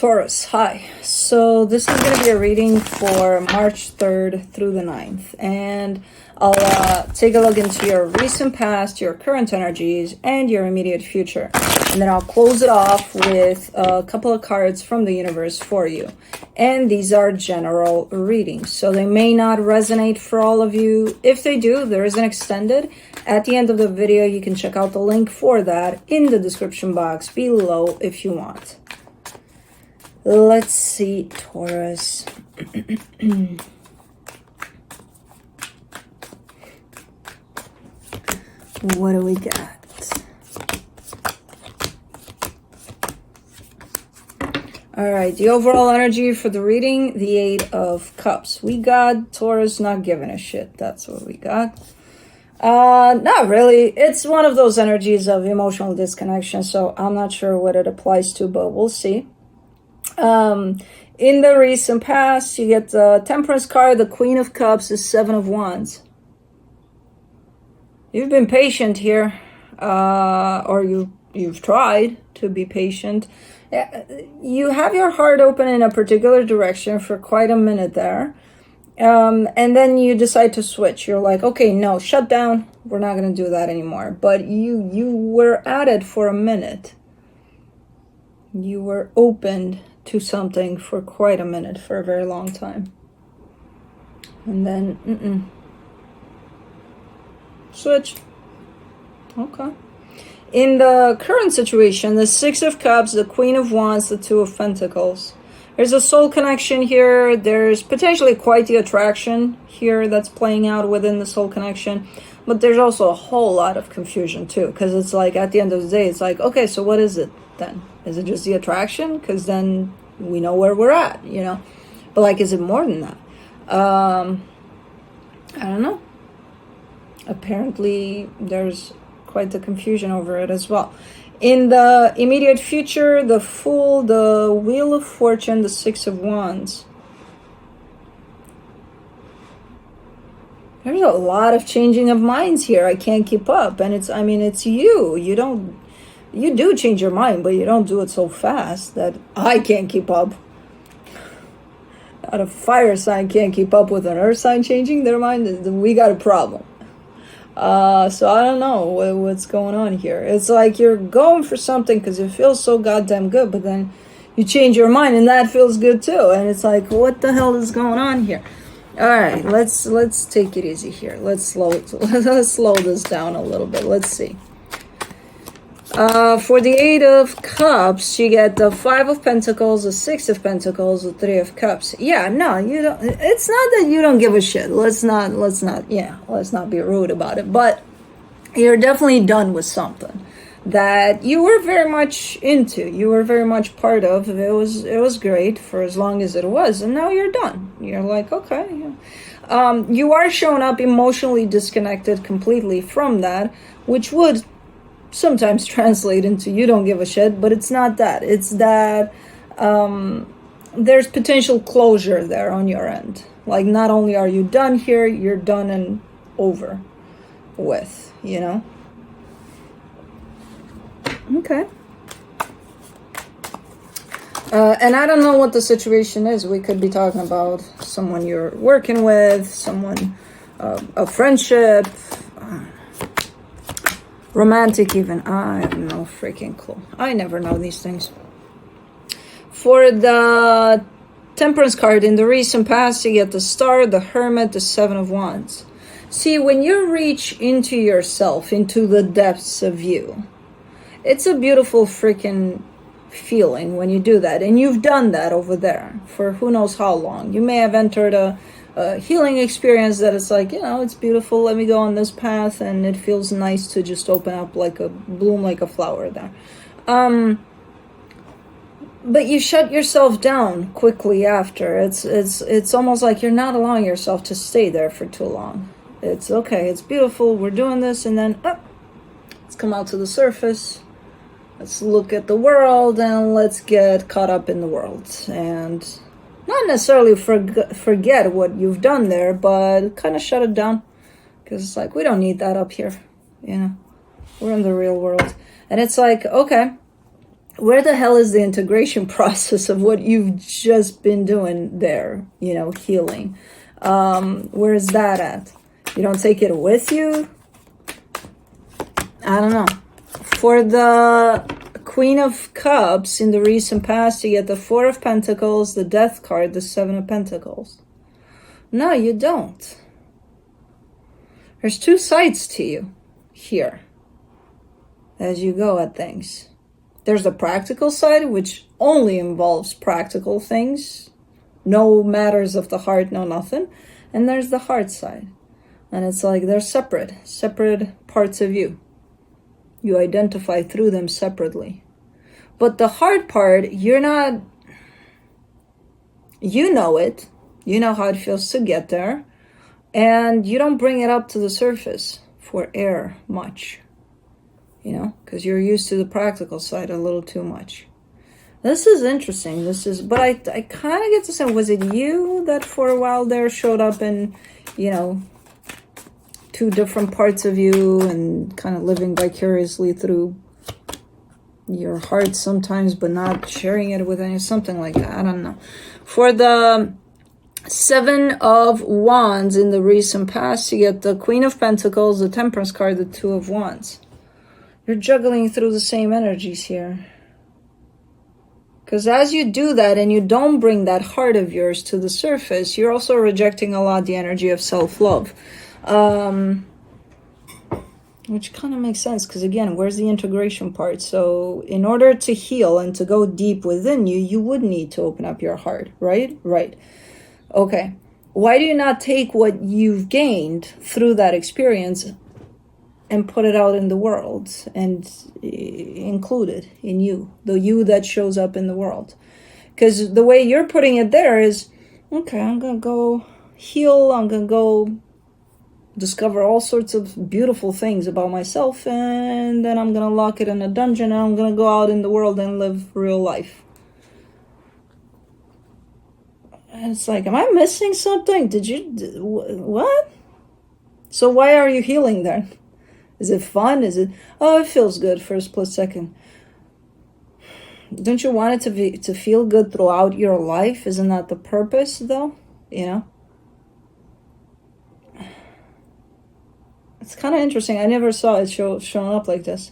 Taurus, hi. So this is going to be a reading for March 3rd through the 9th. And I'll take a look into your recent past, your current energies, and your immediate future. And then I'll close it off with a couple of cards from the universe for you. And these are general readings, so they may not resonate for all of you. If they do, there is an extended. At the end of the video, you can check out the link for that in the description box below if you want. Let's see, Taurus. What do we got? All right, the overall energy for the reading, the 8 of Cups. We got Taurus not giving a shit. That's what we got. Not really. It's one of those energies of emotional disconnection, so I'm not sure what it applies to, but we'll see. In the recent past, you get the Temperance card, the Queen of Cups, the 7 of Wands. You've been patient here, or you've tried to be patient. You have your heart open in a particular direction for quite a minute there, and then you decide to switch. You're like, okay, no, shut down. We're not going to do that anymore. But you were at it for a minute. You were opened to something for quite a minute, for a very long time. And then, switch. Okay. In the current situation, the 6 of Cups, the Queen of Wands, the 2 of Pentacles. There's a soul connection here. There's potentially quite the attraction here that's playing out within the soul connection. But there's also a whole lot of confusion too. Because it's like, at the end of the day, it's like, okay, so what is it then? Is it just the attraction? Because then we know where we're at, you know? But like, is it more than that? I don't know. Apparently, there's quite the confusion over it as well. In the immediate future, the Fool, the Wheel of Fortune, the 6 of Wands. There's a lot of changing of minds here. I can't keep up. And it's you. You do change your mind, but you don't do it so fast that I can't keep up. Not a fire sign can't keep up with an earth sign changing their mind. We got a problem. So I don't know what's going on here. It's like you're going for something because it feels so goddamn good, but then you change your mind and that feels good too. And it's like, what the hell is going on here? All right, let's take it easy here. Let's slow this down a little bit. Let's see. For the 8 of Cups, you get the 5 of Pentacles, the 6 of Pentacles, the 3 of Cups. Yeah, no, you don't. It's not that you don't give a shit. Let's not be rude about it. But you're definitely done with something that you were very much into. You were very much part of. It was great for as long as it was, and now you're done. You're like, okay. Yeah. You are showing up emotionally disconnected completely from that, which would sometimes translate into you don't give a shit, but it's not that. It's that there's potential closure there on your end. Like, not only are you done here, you're done and over with, you know? Okay. And I don't know what the situation is. We could be talking about someone you're working with, someone, a friendship, romantic even. I have no freaking clue. I never know these things. For the Temperance card, in the recent past, you get the Star, the Hermit, the 7 of Wands. See, when you reach into yourself, into the depths of you, it's a beautiful freaking feeling when you do that. And you've done that over there for who knows how long. You may have entered a healing experience that it's like, you know, it's beautiful, let me go on this path, and it feels nice to just open up, like a bloom, like a flower there. But you shut yourself down quickly after. It's almost like you're not allowing yourself to stay there for too long. It's okay, it's beautiful, we're doing this, and then let's come out to the surface, let's look at the world, and let's get caught up in the world, and not necessarily forget what you've done there, but kind of shut it down, because it's like, we don't need that up here, you know, we're in the real world. And it's like, okay, where the hell is the integration process of what you've just been doing there, you know, healing? Where is that at? You don't take it with you? I don't know. For the Queen of Cups in the recent past, you get the Four of Pentacles, the Death card, the Seven of Pentacles. No, you don't. There's two sides to you here as you go at things. There's the practical side, which only involves practical things. No matters of the heart, no nothing. And there's the heart side. And it's like they're separate parts of you. You identify through them separately. But the hard part, you're not, you know it. You know how it feels to get there. And you don't bring it up to the surface for air much. You know, because you're used to the practical side a little too much. This is interesting. But I kind of get to say, was it you that for a while there showed up in, you know, two different parts of you and kind of living vicariously through your heart sometimes, but not sharing it with any, something like that. I don't know. For the Seven of Wands in the recent past, you get the Queen of Pentacles, the Temperance card, the Two of Wands. You're juggling through the same energies here. Because as you do that and you don't bring that heart of yours to the surface, you're also rejecting a lot the energy of self-love. Which kind of makes sense because, again, where's the integration part? So in order to heal and to go deep within you, you would need to open up your heart, right? Right. Okay. Why do you not take what you've gained through that experience and put it out in the world and include it in you, the you that shows up in the world? Because the way you're putting it there is, okay, I'm going to go heal, I'm going to go discover all sorts of beautiful things about myself, and then I'm going to lock it in a dungeon, and I'm going to go out in the world and live real life. And it's like, am I missing something? What? So why are you healing then? Is it fun? Is it, oh, it feels good for a split second. Don't you want it to feel good throughout your life? Isn't that the purpose, though? You know? It's kind of interesting. I never saw it showing up like this.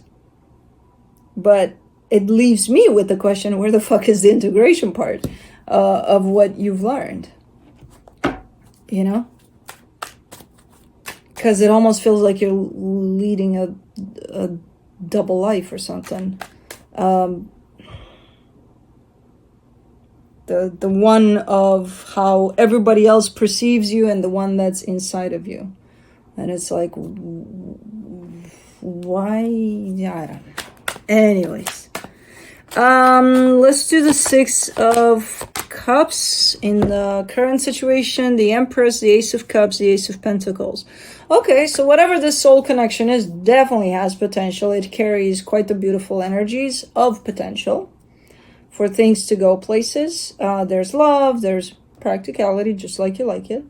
But it leaves me with the question, where the fuck is the integration part of what you've learned? You know? Because it almost feels like you're leading a double life or something. The one of how everybody else perceives you and the one that's inside of you. And it's like, why? Yeah, I don't know. Anyways. Let's do the Six of Cups in the current situation. The Empress, the Ace of Cups, the Ace of Pentacles. Okay, so whatever this soul connection is definitely has potential. It carries quite the beautiful energies of potential for things to go places. There's love, there's practicality, just like you like it.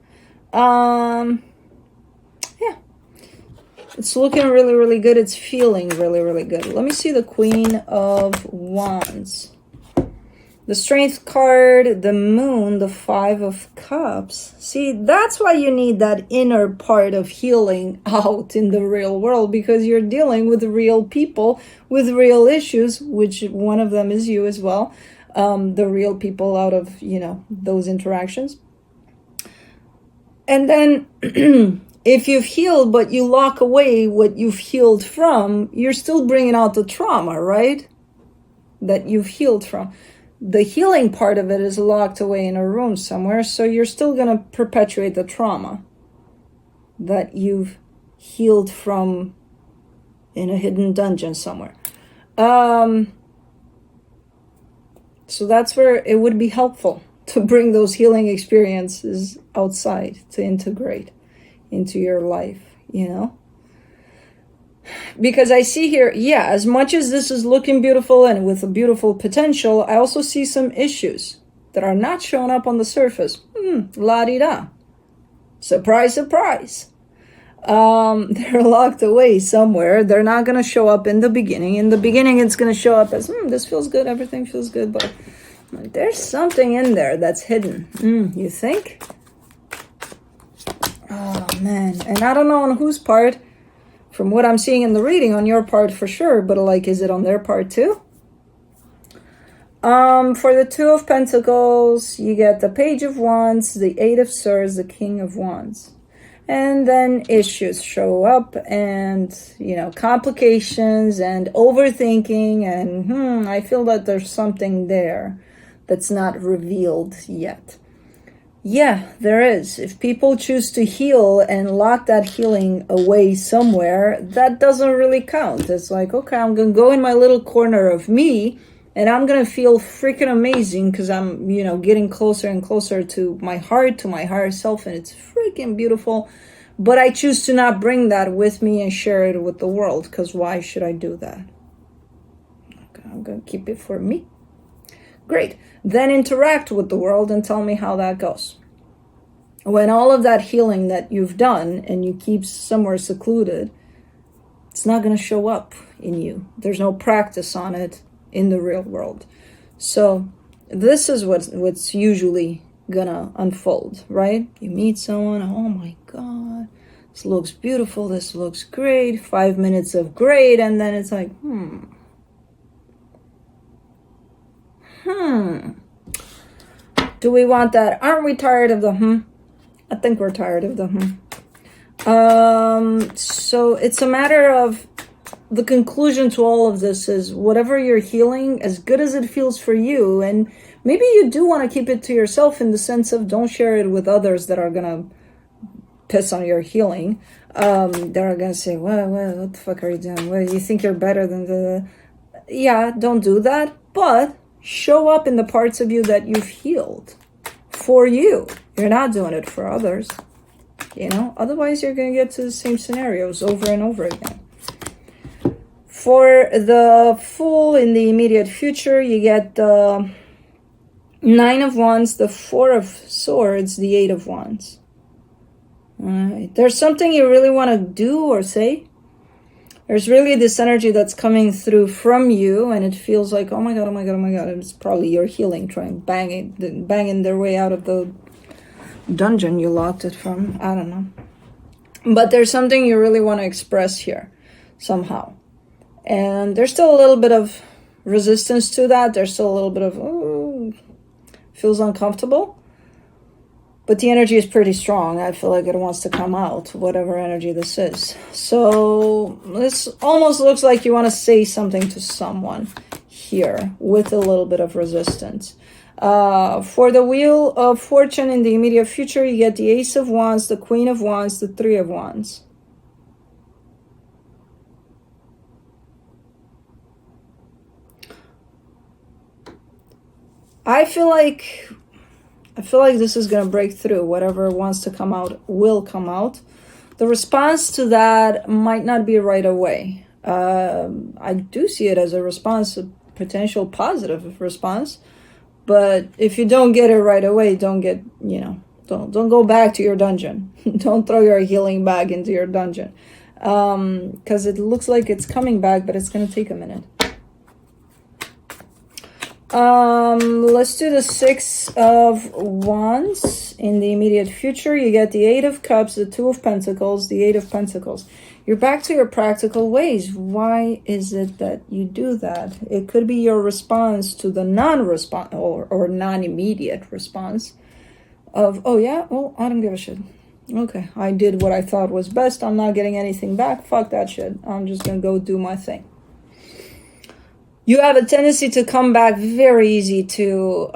Yeah. It's looking really, really good. It's feeling really, really good. Let me see the Queen of Wands. The Strength card, the Moon, the Five of Cups. See, that's why you need that inner part of healing out in the real world, because you're dealing with real people with real issues, which one of them is you as well. The real people out of, you know, those interactions. And then if you've healed, but you lock away what you've healed from, you're still bringing out the trauma, right? That you've healed from. The healing part of it is locked away in a room somewhere, so you're still going to perpetuate the trauma that you've healed from in a hidden dungeon somewhere. So that's where it would be helpful to bring those healing experiences outside to integrate into your life, you know? Because I see here, yeah, as much as this is looking beautiful and with a beautiful potential, I also see some issues that are not showing up on the surface. La-di-da. Surprise, surprise. They're locked away somewhere. They're not going to show up in the beginning. In the beginning, it's going to show up as, this feels good, everything feels good, but there's something in there that's hidden. You think? Oh, man. And I don't know on whose part, from what I'm seeing in the reading, on your part for sure, but like, is it on their part too? For the Two of Pentacles, you get the Page of Wands, the Eight of Swords, the King of Wands. And then issues show up and, complications and overthinking. And I feel that there's something there that's not revealed yet. Yeah, there is. If people choose to heal and lock that healing away somewhere, that doesn't really count. It's like, okay, I'm going to go in my little corner of me and I'm going to feel freaking amazing because I'm, getting closer and closer to my heart, to my higher self, and it's freaking beautiful. But I choose to not bring that with me and share it with the world, because why should I do that? Okay, I'm going to keep it for me. Great. Then interact with the world and tell me how that goes. When all of that healing that you've done and you keep somewhere secluded, it's not going to show up in you. There's no practice on it in the real world. So this is what's usually gonna unfold, right? You meet someone, oh my god, this looks beautiful, this looks great, 5 minutes of great, and then it's like, do we want that? Aren't we tired of the I think we're tired of the so it's a matter of, the conclusion to all of this is, whatever you're healing, as good as it feels for you, and maybe you do want to keep it to yourself in the sense of, don't share it with others that are gonna piss on your healing. They're gonna say, well, what the fuck are you doing? Well, you think you're better than the... Yeah, don't do that, but show up in the parts of you that you've healed for you. You're not doing it for others, otherwise you're gonna get to the same scenarios over and over again. For the Fool in the immediate future, you get the Nine of Wands, the Four of Swords, the Eight of Wands. All right. There's something you really want to do or say. There's really this energy that's coming through from you, and it feels like, oh my god, oh my god, oh my god. It's probably your healing, banging their way out of the dungeon you locked it from. I don't know. But there's something you really want to express here somehow. And there's still a little bit of resistance to that. There's still a little bit of, feels uncomfortable. But the energy is pretty strong. I feel like it wants to come out, whatever energy this is. So this almost looks like you want to say something to someone here with a little bit of resistance. For the Wheel of Fortune in the immediate future, you get the Ace of Wands, the Queen of Wands, the Three of Wands. I feel like this is going to break through. Whatever wants to come out will come out. The response to that might not be right away. I do see it as a response, a potential positive response. But if you don't get it right away, don't go back to your dungeon. Don't throw your healing bag into your dungeon. Because it looks like it's coming back, but it's going to take a minute. Let's do the Six of Wands in the immediate future. You get the Eight of Cups, the Two of Pentacles, the Eight of Pentacles. You're back to your practical ways. Why is it that you do that? It could be your response to the non-response or non-immediate response of, oh yeah, well, I don't give a shit. Okay, I did what I thought was best. I'm not getting anything back. Fuck that shit. I'm just gonna go do my thing. You have a tendency to come back very easy to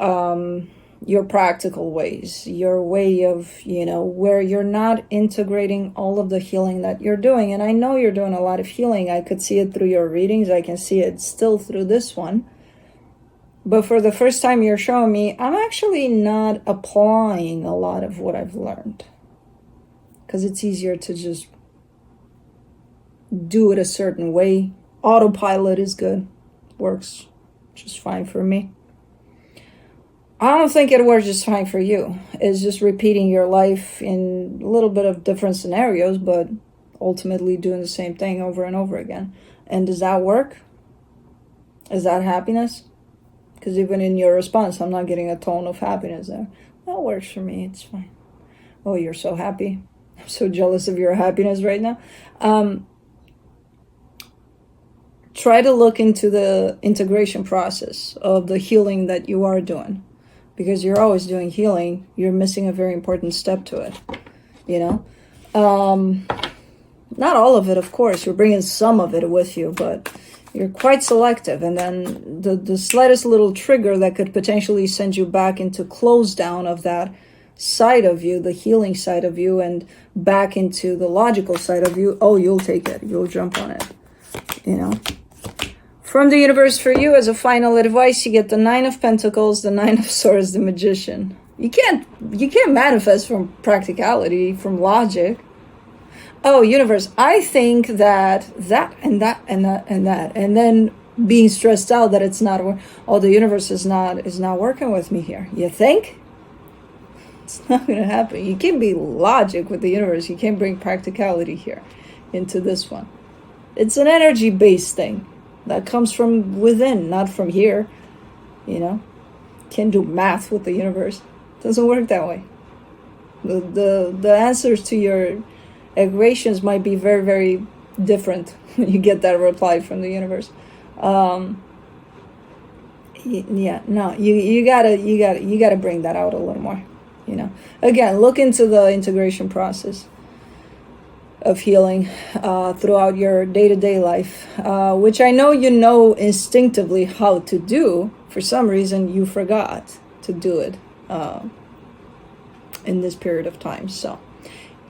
your practical ways, your way of, where you're not integrating all of the healing that you're doing. And I know you're doing a lot of healing. I could see it through your readings. I can see it still through this one. But for the first time you're showing me, I'm actually not applying a lot of what I've learned. Because it's easier to just do it a certain way. Autopilot is good. Works just fine for me. I don't think it works just fine for you. It's just repeating your life in a little bit of different scenarios, but ultimately doing the same thing over and over again. And does that work? Is that happiness? Because even in your response, I'm not getting a tone of happiness there. That works for me. It's fine. Oh, you're so happy. I'm so jealous of your happiness right now. Try to look into the integration process of the healing that you are doing. Because you're always doing healing. You're missing a very important step to it. You know? Not all of it, of course. You're bringing some of it with you, but you're quite selective. And then the slightest little trigger that could potentially send you back into close down of that side of you, the healing side of you, and back into the logical side of you, oh, you'll take it. You'll jump on it. You know? From the universe for you, as a final advice, you get the 9 of Pentacles, the 9 of Swords, the Magician. You can't manifest from practicality, from logic. Oh, universe, I think that and that and that and that, and then being stressed out that it's not. Oh, the universe is not working with me here. You think? It's not going to happen. You can't be logic with the universe. You can't bring practicality here into this one. It's an energy-based thing that comes from within, not from here. You know, can't do math with the universe. It doesn't work that way. The answers to your equations might be very, very different when you get that reply from the universe. Yeah, no, you gotta bring that out a little more. You know, again, look into the integration process of healing throughout your day-to-day life, which I know you know instinctively how to do. For some reason, you forgot to do it in this period of time. So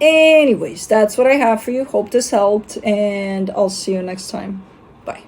anyways, that's what I have for you. Hope this helped, and I'll see you next time. Bye.